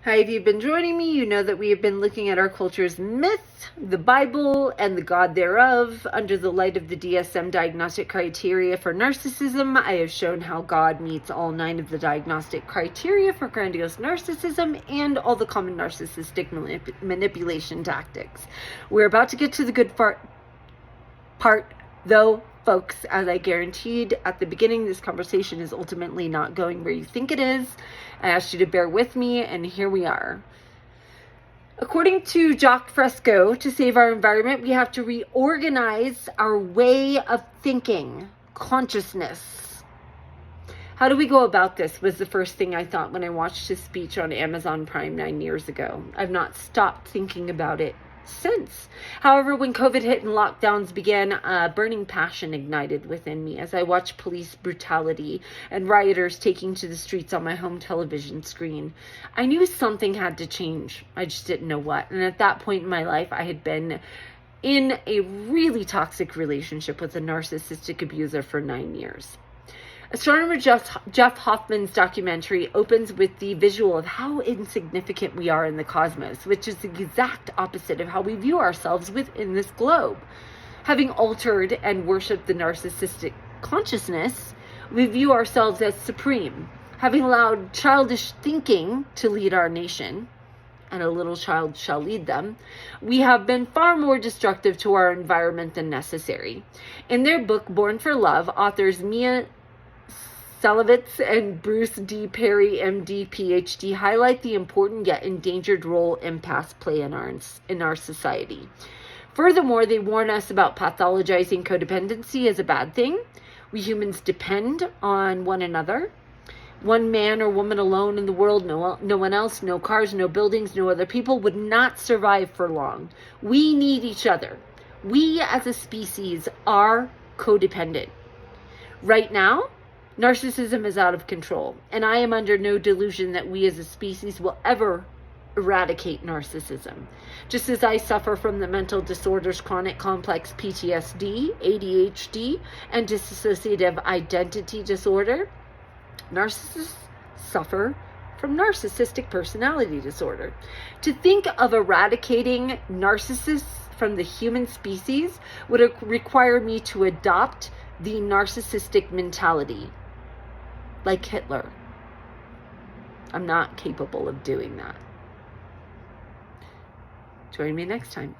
Hi, if you've been joining me, you know that we have been looking at our culture's myth, the Bible, and the God thereof. Under the light of the DSM diagnostic criteria for narcissism, I have shown how God meets all 9 of the diagnostic criteria for grandiose narcissism and all the common narcissistic manipulation tactics. We're about to get to the good part, though, folks. As I guaranteed at the beginning, this conversation is ultimately not going where you think it is. I asked you to bear with me, and here we are. According to Jacques Fresco, to save our environment, we have to reorganize our way of thinking, consciousness. How do we go about this was the first thing I thought when I watched his speech on Amazon Prime 9 years ago. I've not stopped thinking about it since. However, when COVID hit and lockdowns began, a burning passion ignited within me as I watched police brutality and rioters taking to the streets on my home television screen. I knew something had to change. I just didn't know what. And at that point in my life, I had been in a really toxic relationship with a narcissistic abuser for 9 years. Astronomer Jeff Hoffman's documentary opens with the visual of how insignificant we are in the cosmos, which is the exact opposite of how we view ourselves within this globe. Having altered and worshipped the narcissistic consciousness, we view ourselves as supreme. Having allowed childish thinking to lead our nation, and a little child shall lead them, we have been far more destructive to our environment than necessary. In their book, Born for Love, authors Mia Salovitz and Bruce D. Perry, MD, PhD, highlight the important yet endangered role empaths play in our society. Furthermore, they warn us about pathologizing codependency as a bad thing. We humans depend on one another. One man or woman alone in the world, no one else, no cars, no buildings, no other people would not survive for long. We need each other. We as a species are codependent. Right now, narcissism is out of control, and I am under no delusion that we as a species will ever eradicate narcissism. Just as I suffer from the mental disorders chronic complex PTSD, ADHD, and dissociative identity disorder, narcissists suffer from narcissistic personality disorder. To think of eradicating narcissists from the human species would require me to adopt the narcissistic mentality, like Hitler. I'm not capable of doing that. Join me next time.